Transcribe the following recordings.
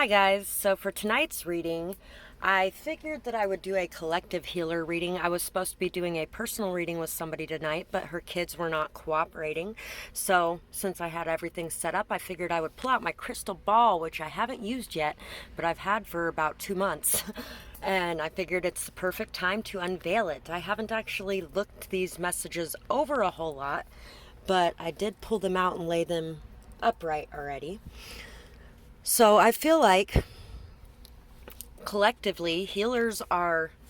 Hi guys, so for tonight's reading, I figured that I would do a collective healer reading. I was supposed to be doing a personal reading with somebody tonight, but her kids were not cooperating. So since I had everything set up, I figured I would pull out my crystal ball, which I haven't used yet, but I've had for about 2 months. And I figured it's the perfect time to unveil it. I haven't actually looked these messages over a whole lot, but I did pull them out and lay them upright already. So I feel like collectively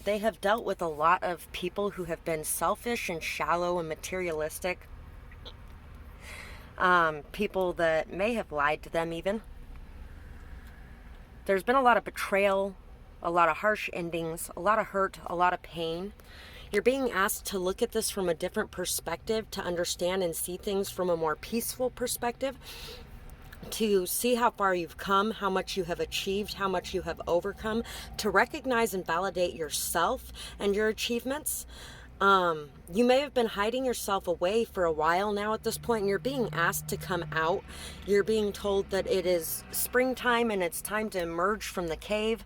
they have dealt with a lot of people who have been selfish and shallow and materialistic. People that may have lied to them even. There's been a lot of betrayal, a lot of harsh endings, a lot of hurt, a lot of pain. You're being asked to look at this from a different perspective, to understand and see things from a more peaceful perspective, to see how far you've come, how much you have achieved, how much you have overcome, to recognize and validate yourself and your achievements. You may have been hiding yourself away for a while now at this point, and you're being asked to come out. You're being told that it is springtime and it's time to emerge from the cave.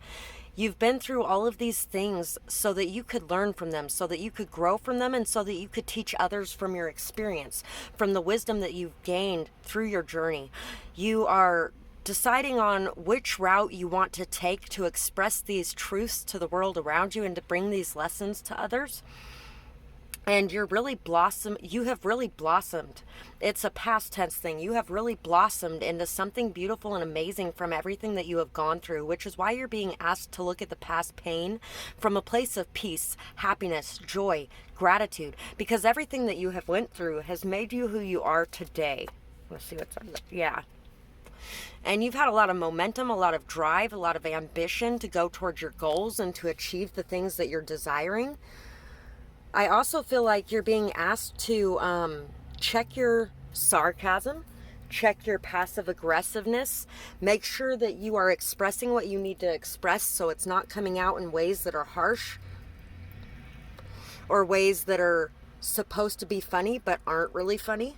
You've been through all of these things so that you could learn from them, so that you could grow from them, and so that you could teach others from your experience, from the wisdom that you've gained through your journey. You are deciding on which route you want to take to express these truths to the world around you and to bring these lessons to others. And you have really blossomed. It's a past tense thing. You have really blossomed into something beautiful and amazing from everything that you have gone through, which is why you're being asked to look at the past pain from a place of peace, happiness, joy, gratitude, because everything that you have went through has made you who you are today. Let's see what's on. Yeah. And you've had a lot of momentum, a lot of drive, a lot of ambition to go towards your goals and to achieve the things that you're desiring. I also feel like you're being asked to check your sarcasm, check your passive aggressiveness, make sure that you are expressing what you need to express so it's not coming out in ways that are harsh or ways that are supposed to be funny but aren't really funny.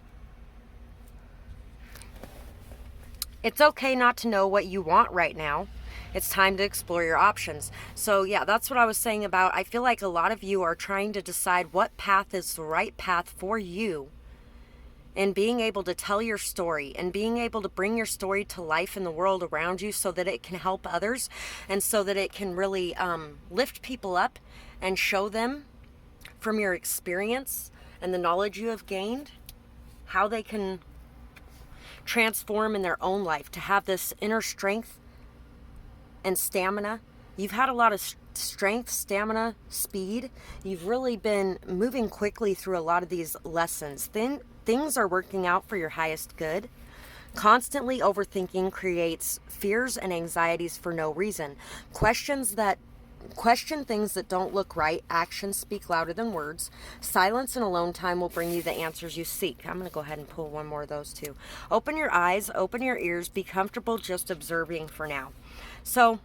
It's okay not to know what you want right now. It's time to explore your options. So yeah, that's what I was saying about, I feel like a lot of you are trying to decide what path is the right path for you, and being able to tell your story and being able to bring your story to life in the world around you so that it can help others and so that it can really lift people up and show them from your experience and the knowledge you have gained how they can transform in their own life, to have this inner strength and stamina. You've had a lot of strength, stamina, speed. You've really been moving quickly through a lot of these lessons. Things are working out for your highest good. Constantly overthinking creates fears and anxieties for no reason. Question things that don't look right. Actions speak louder than words. Silence and alone time will bring you the answers you seek. I'm going to go ahead and pull one more of those too. Open your eyes, open your ears, be comfortable just observing for now. So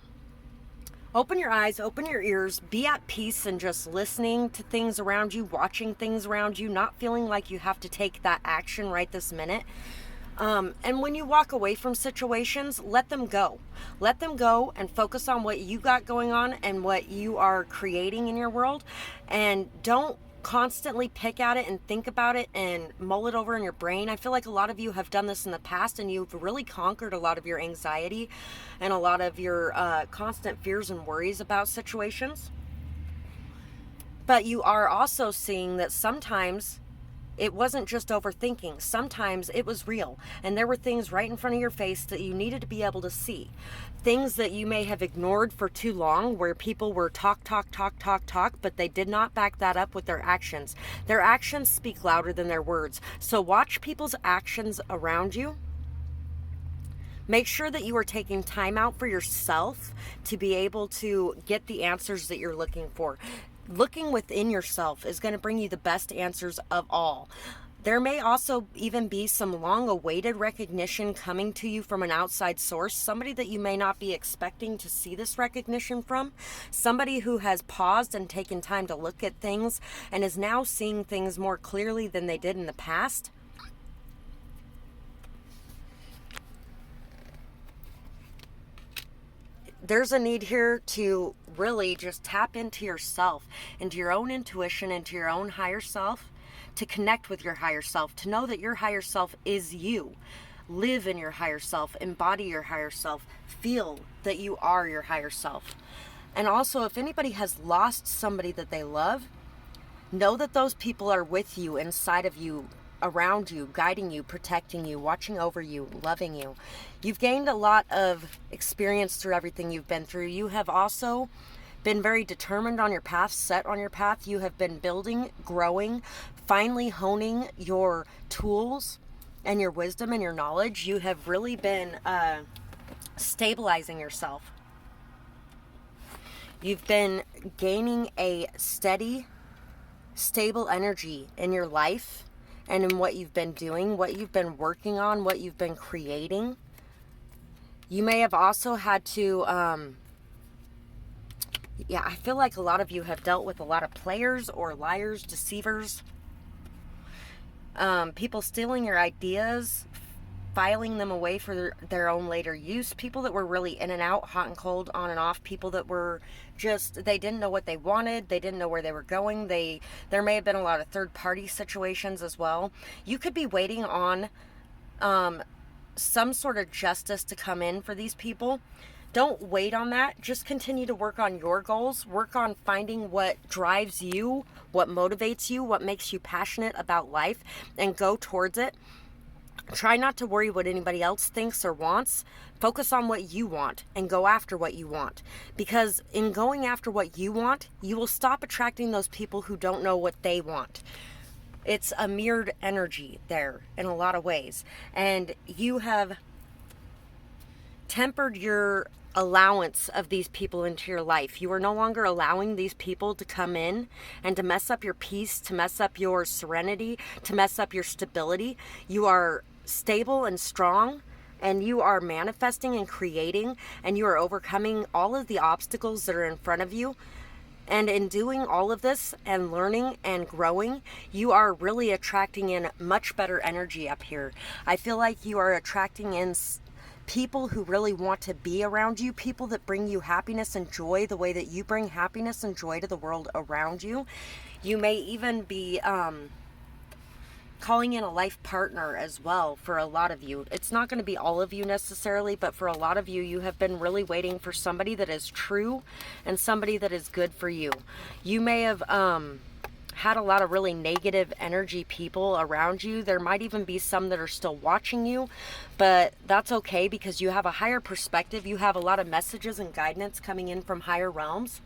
open your eyes, open your ears, be at peace and just listening to things around you, watching things around you, not feeling like you have to take that action right this minute. And when you walk away from situations, let them go. Let them go and focus on what you got going on and what you are creating in your world. And don't constantly pick at it and think about it and mull it over in your brain. I feel like a lot of you have done this in the past, and you've really conquered a lot of your anxiety and a lot of your constant fears and worries about situations. But you are also seeing that sometimes it wasn't just overthinking. Sometimes it was real, and there were things right in front of your face that you needed to be able to see. Things that you may have ignored for too long, where people were talk, but they did not back that up with their actions. Their actions speak louder than their words. So watch people's actions around you. Make sure that you are taking time out for yourself to be able to get the answers that you're looking for. Looking within yourself is going to bring you the best answers of all. There may also even be some long-awaited recognition coming to you from an outside source, somebody that you may not be expecting to see this recognition from, somebody who has paused and taken time to look at things and is now seeing things more clearly than they did in the past. there's a need here to really just tap into yourself, into your own intuition, into your own higher self, to connect with your higher self, to know that your higher self is you. Live in your higher self, embody your higher self, feel that you are your higher self. And also, if anybody has lost somebody that they love, know that those people are with you, inside of you, around you, guiding you, protecting you, watching over you, loving you. You've gained a lot of experience through everything you've been through. You have also been very determined on your path, set on your path. You have been building, growing, finally honing your tools and your wisdom and your knowledge. You have really been stabilizing yourself. You've been gaining a steady, stable energy in your life and in what you've been doing, what you've been working on, what you've been creating. You may have also had to, I feel like a lot of you have dealt with a lot of players or liars, deceivers, people stealing your ideas, filing them away for their own later use, people that were really in and out, hot and cold, on and off, people that were just, they didn't know what they wanted, they didn't know where they were going. There may have been a lot of third-party situations as well. You could be waiting on some sort of justice to come in for these people. Don't wait on that. Just continue to work on your goals. Work on finding what drives you, what motivates you, what makes you passionate about life, and go towards it. Try not to worry what anybody else thinks or wants. Focus on what you want and go after what you want. Because in going after what you want, you will stop attracting those people who don't know what they want. It's a mirrored energy there in a lot of ways. And you have tempered your allowance of these people into your life. You are no longer allowing these people to come in and to mess up your peace, to mess up your serenity, to mess up your stability. You are stable and strong, and you are manifesting and creating, and you are overcoming all of the obstacles that are in front of you. And in doing all of this and learning and growing, you are really attracting in much better energy up here. I feel like you are attracting in people who really want to be around you, people that bring you happiness and joy the way that you bring happiness and joy to the world around you. You may even be calling in a life partner as well for a lot of you. It's not going to be all of you necessarily, but for a lot of you, you have been really waiting for somebody that is true and somebody that is good for you. You may have had a lot of really negative energy people around you. There might even be some that are still watching you, but that's okay because you have a higher perspective. You have a lot of messages and guidance coming in from higher realms.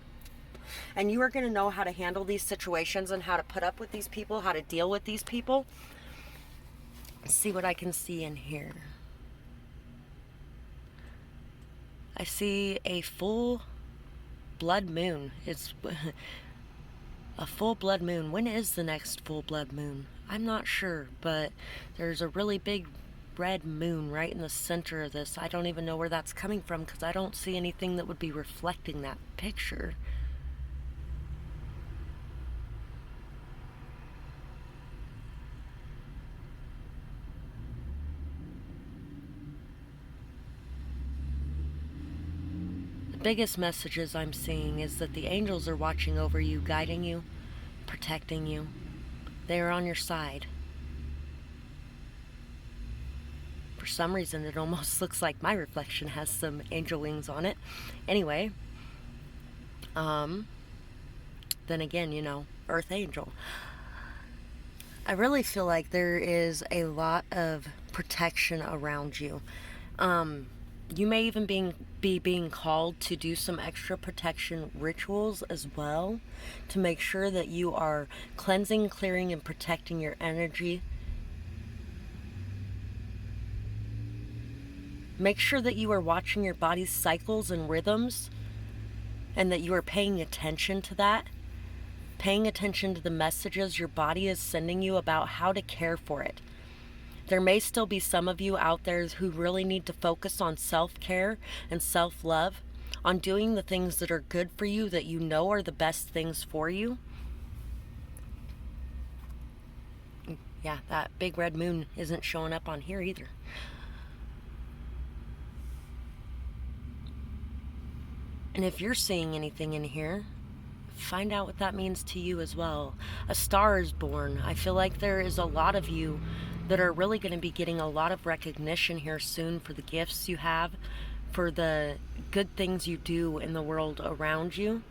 And you are going to know how to handle these situations and how to put up with these people, how to deal with these people. Let's see what I can see in here. I see a full blood moon. It's a full blood moon. When is the next full blood moon? I'm not sure, but there's a really big red moon right in the center of this. I don't even know where that's coming from because I don't see anything that would be reflecting that picture. Biggest messages I'm seeing is that the angels are watching over you, guiding you, protecting you. They are on your side. For some reason, it almost looks like my reflection has some angel wings on it. Anyway, then again, Earth Angel. I really feel like there is a lot of protection around you. You may even be being called to do some extra protection rituals as well to make sure that you are cleansing, clearing, and protecting your energy. Make sure that you are watching your body's cycles and rhythms and that you are paying attention to that. Paying attention to the messages your body is sending you about how to care for it. There may still be some of you out there who really need to focus on self-care and self-love, on doing the things that are good for you, that you know are the best things for you. Yeah, that big red moon isn't showing up on here either. And if you're seeing anything in here, find out what that means to you as well. A star is born. I feel like there is a lot of you that are really going to be getting a lot of recognition here soon for the gifts you have, for the good things you do in the world around you.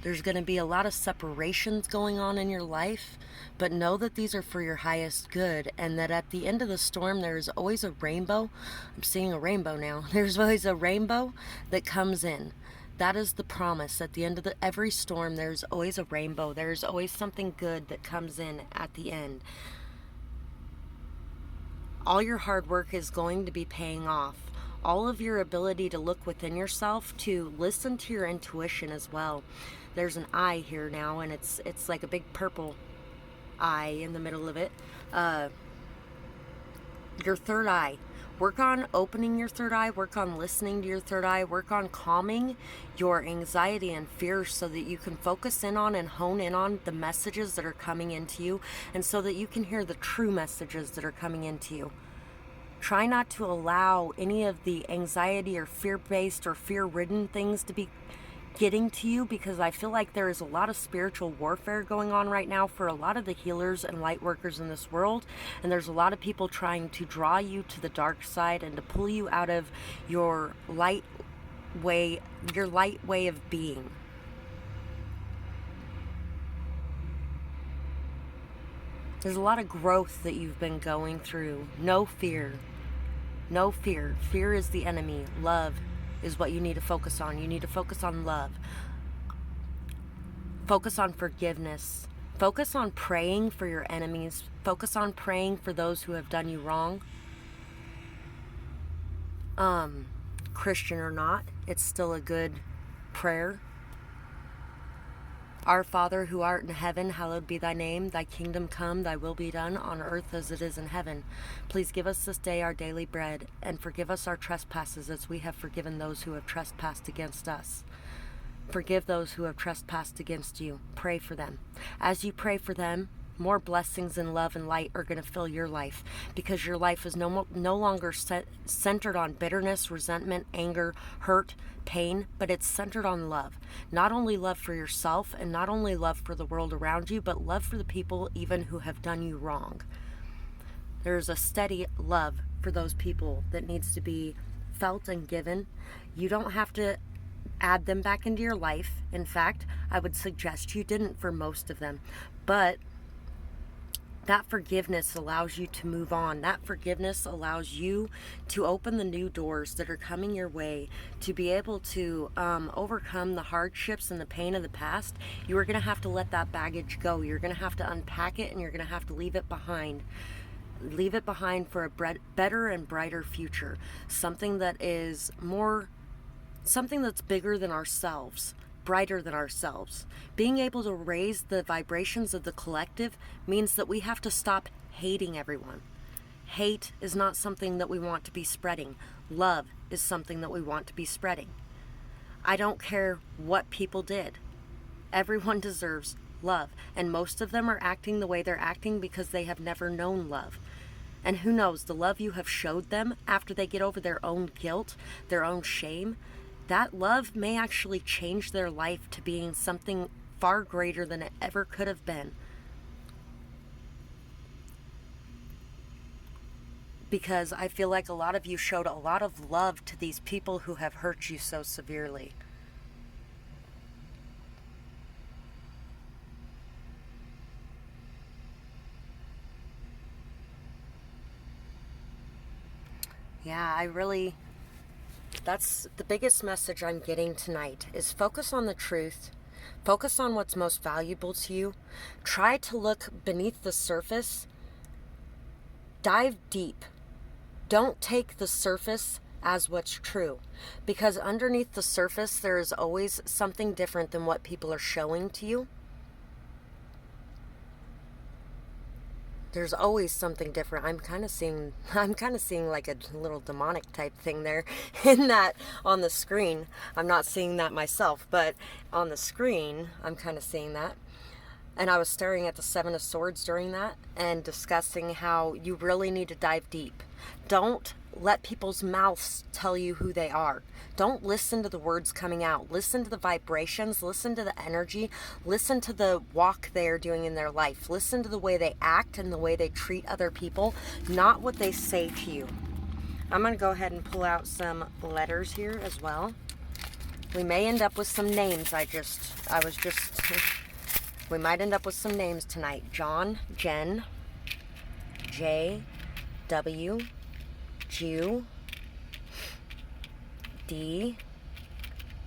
There's going to be a lot of separations going on in your life, but know that these are for your highest good, and that at the end of the storm there is always a rainbow. I'm seeing a rainbow now. There's always a rainbow that comes in. That is the promise. At the end of every storm, there's always a rainbow. There's always something good that comes in at the end. All your hard work is going to be paying off. All of your ability to look within yourself, to listen to your intuition as well. There's an eye here now, and it's like a big purple eye in the middle of it. Your third eye. Work on opening your third eye. Work on listening to your third eye. Work on calming your anxiety and fear so that you can focus in on and hone in on the messages that are coming into you, and so that you can hear the true messages that are coming into you. Try not to allow any of the anxiety or fear-based or fear-ridden things to be getting to you, because I feel like there is a lot of spiritual warfare going on right now for a lot of the healers and light workers in this world, and there's a lot of people trying to draw you to the dark side and to pull you out of your light way of being. There's a lot of growth that you've been going through. No fear. No fear. Fear is the enemy. Love is what you need to focus on. You need to focus on love. Focus on forgiveness. Focus on praying for your enemies. Focus on praying for those who have done you wrong. Christian or not, it's still a good prayer. Our Father, who art in heaven, hallowed be thy name. Thy kingdom come, thy will be done on earth as it is in heaven. Please give us this day our daily bread, and forgive us our trespasses as we have forgiven those who have trespassed against us. Forgive those who have trespassed against you. Pray for them. As you pray for them, more blessings and love and light are going to fill your life, because your life is no longer centered on bitterness, resentment, anger, hurt, pain, but it's centered on love. Not only love for yourself and not only love for the world around you, but love for the people even who have done you wrong. There's a steady love for those people that needs to be felt and given. You don't have to add them back into your life. In fact, I would suggest you didn't for most of them. But that forgiveness allows you to move on. That forgiveness allows you to open the new doors that are coming your way, to be able to overcome the hardships and the pain of the past. You are going to have to let that baggage go. You're going to have to unpack it, and you're going to have to leave it behind. Leave it behind for a better and brighter future. Something that is something that's bigger than ourselves. Brighter than ourselves. Being able to raise the vibrations of the collective means that we have to stop hating everyone. Hate is not something that we want to be spreading. Love is something that we want to be spreading. I don't care what people did. Everyone deserves love, and most of them are acting the way they're acting because they have never known love. And who knows, the love you have showed them after they get over their own guilt, their own shame, that love may actually change their life to being something far greater than it ever could have been. Because I feel like a lot of you showed a lot of love to these people who have hurt you so severely. Yeah, that's the biggest message I'm getting tonight, is focus on the truth. Focus on what's most valuable to you. Try to look beneath the surface. Dive deep. Don't take the surface as what's true, because underneath the surface there is always something different than what people are showing to you. There's always something different. I'm kind of seeing like a little demonic type thing there in that on the screen. I'm not seeing that myself, but on the screen, I'm kind of seeing that. And I was staring at the Seven of Swords during that and discussing how you really need to dive deep. Don't let people's mouths tell you who they are. Don't listen to the words coming out. Listen to the vibrations, listen to the energy, listen to the walk they are doing in their life. Listen to the way they act and the way they treat other people, not what they say to you. I'm going to go ahead and pull out some letters here as well. We may end up with some names. We might end up with some names tonight. John, Jen, J, W, Jew, D,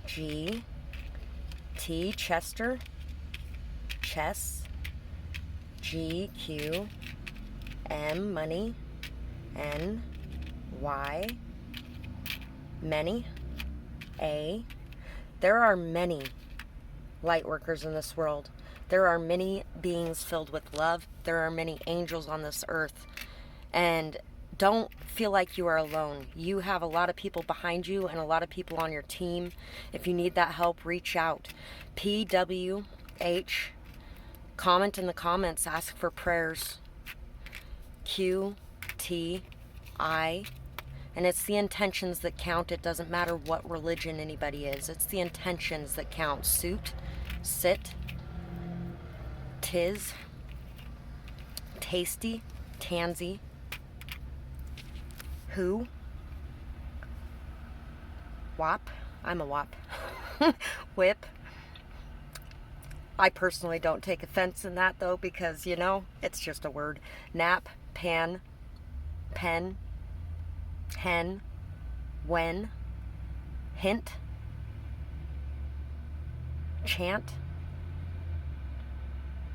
G, T, Chester, Chess, G, Q, M, money, N, Y, many, A. There are many light workers in this world. There are many beings filled with love. There are many angels on this earth. And don't feel like you are alone. You have a lot of people behind you and a lot of people on your team. If you need that help, reach out. PWH, comment in the comments, ask for prayers. QTI, and it's the intentions that count. It doesn't matter what religion anybody is. It's the intentions that count. Suit, sit, tis, tasty, tansy, who, wop, I'm a wop, whip. I personally don't take offense in that though, because, you know, it's just a word. Nap, pan, pen, hen, when, hint, chant.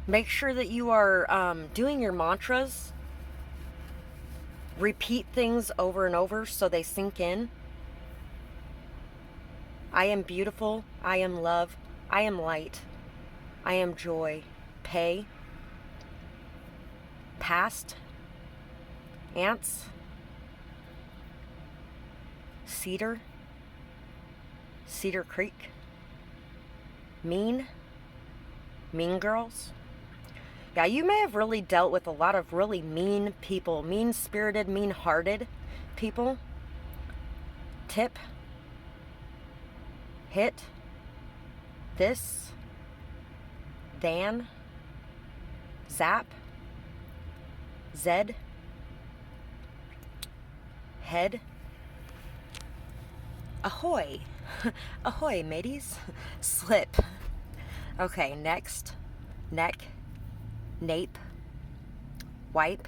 Make sure that you are doing your mantras. Repeat things over and over so they sink in. I am beautiful. I am love. I am light. I am joy. Pay. Past. Ants. Cedar. Cedar Creek. Mean. Mean girls. Yeah, you may have really dealt with a lot of really mean people. Mean-spirited, mean-hearted people. Tip. Hit. This. Than. Zap. Zed. Head. Ahoy. Ahoy, mateys. Slip. Okay, next. Neck. Nape. Wipe.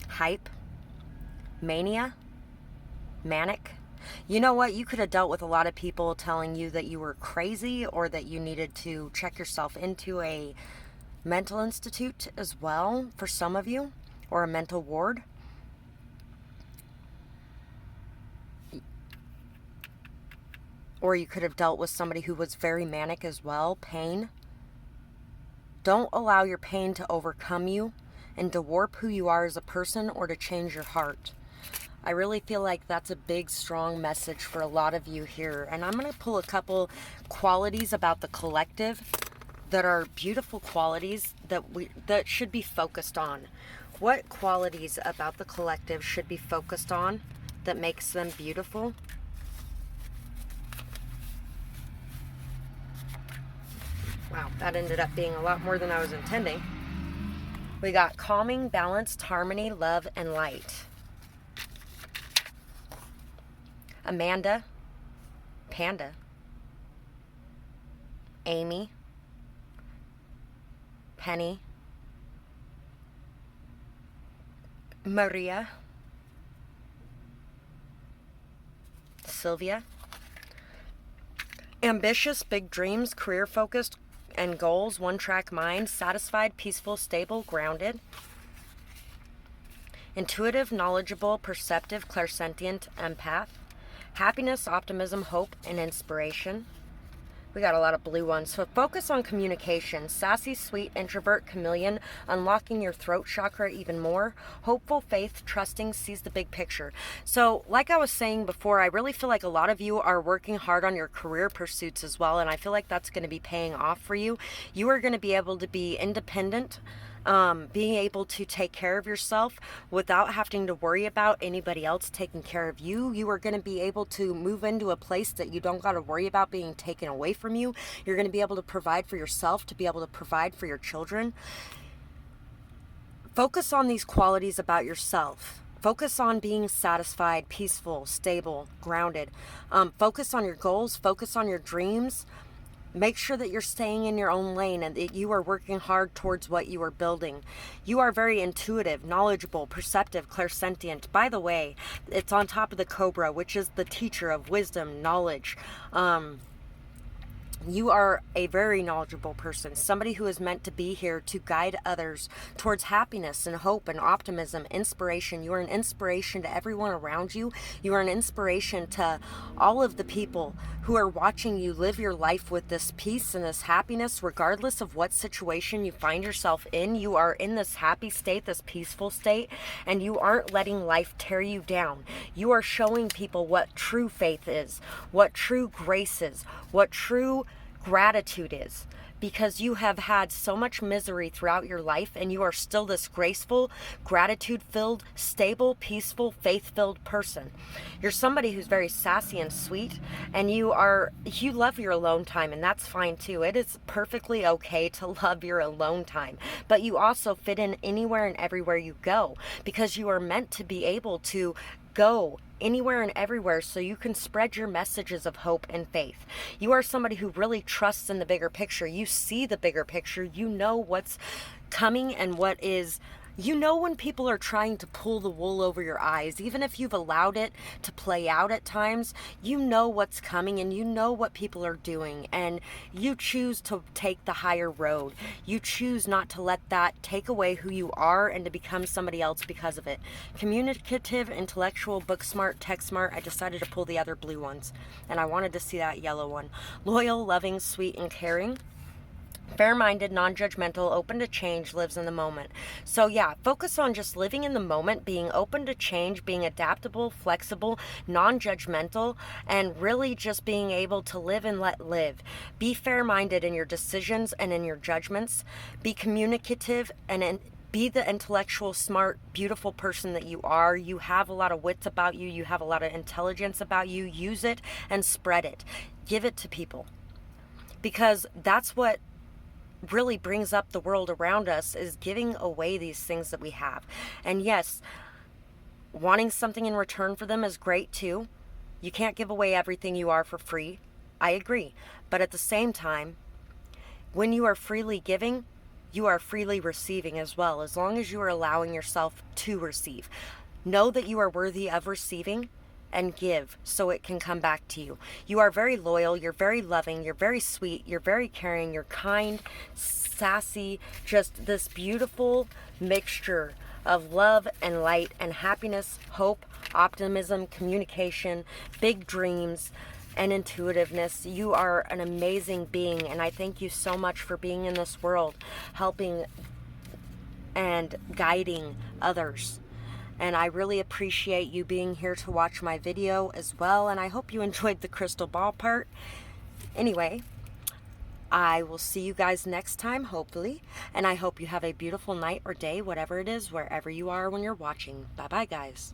Hype. Mania. Manic. You know what? You could have dealt with a lot of people telling you that you were crazy or that you needed to check yourself into a mental institute as well, for some of you, or a mental ward. Or you could have dealt with somebody who was very manic as well. Pain. Don't allow your pain to overcome you and to warp who you are as a person or to change your heart. I really feel like that's a big, strong message for a lot of you here. And I'm going to pull a couple qualities about the collective that are beautiful qualities that should be focused on. What qualities about the collective should be focused on that makes them beautiful? Wow, that ended up being a lot more than I was intending. We got calming, balanced, harmony, love, and light. Amanda, Panda, Amy, Penny, Maria, Sylvia. Ambitious, big dreams, career-focused, and goals, one-track mind, satisfied, peaceful, stable, grounded. Intuitive, knowledgeable, perceptive, clairsentient, empath. Happiness, optimism, hope, and inspiration. We got a lot of blue ones. So focus on communication. Sassy, sweet, introvert, chameleon, unlocking your throat chakra even more. Hopeful, faith, trusting, sees the big picture. So like I was saying before, I really feel like a lot of you are working hard on your career pursuits as well. And I feel like that's going to be paying off for you. You are going to be able to be independent being able to take care of yourself without having to worry about anybody else taking care of you. You are going to be able to move into a place that you don't got to worry about being taken away from you. You're going to be able to provide for yourself, to be able to provide for your children. Focus on these qualities about yourself. Focus on being satisfied, peaceful, stable, grounded. Focus on your goals. Focus on your dreams. Make sure that you're staying in your own lane and that you are working hard towards what you are building. You are very intuitive, knowledgeable, perceptive, clairsentient. By the way, it's on top of the cobra, which is the teacher of wisdom, knowledge. You are a very knowledgeable person, somebody who is meant to be here to guide others towards happiness and hope and optimism, inspiration. You are an inspiration to everyone around you. You are an inspiration to all of the people who are watching you live your life with this peace and this happiness, regardless of what situation you find yourself in. You are in this happy state, this peaceful state, and you aren't letting life tear you down. You are showing people what true faith is, what true grace is, what true gratitude is, because you have had so much misery throughout your life and you are still this graceful, gratitude-filled, stable, peaceful, faith-filled person. You're somebody who's very sassy and sweet, and you love your alone time, and that's fine too. It is perfectly okay to love your alone time, but you also fit in anywhere and everywhere you go, because you are meant to be able to go anywhere and everywhere so you can spread your messages of hope and faith. You are somebody who really trusts in the bigger picture. You see the bigger picture. You know what's coming and what is. You know when people are trying to pull the wool over your eyes, even if you've allowed it to play out at times, you know what's coming and you know what people are doing, and you choose to take the higher road. You choose not to let that take away who you are and to become somebody else because of it. Communicative, intellectual, book smart, tech smart. I decided to pull the other blue ones, and I wanted to see that yellow one. Loyal, loving, sweet, and caring. Fair-minded, non-judgmental, open to change, lives in the moment. So yeah, focus on just living in the moment, being open to change, being adaptable, flexible, non-judgmental, and really just being able to live and let live. Be fair-minded in your decisions and in your judgments. Be communicative and be the intellectual, smart, beautiful person that you are. You have a lot of wits about you. You have a lot of intelligence about you. Use it and spread it. Give it to people, because that's what really brings up the world around us, is giving away these things that we have. And yes, wanting something in return for them is great too. You can't give away everything you are for free. I agree. But at the same time, when you are freely giving, you are freely receiving as well, as long as you are allowing yourself to receive. Know that you are worthy of receiving and give so it can come back to you. You are very loyal, you're very loving, you're very sweet, you're very caring, you're kind, sassy, just this beautiful mixture of love and light and happiness, hope, optimism, communication, big dreams, and intuitiveness. You are an amazing being, and I thank you so much for being in this world, helping and guiding others. And I really appreciate you being here to watch my video as well. And I hope you enjoyed the crystal ball part. Anyway, I will see you guys next time, hopefully. And I hope you have a beautiful night or day, whatever it is, wherever you are when you're watching. Bye-bye, guys.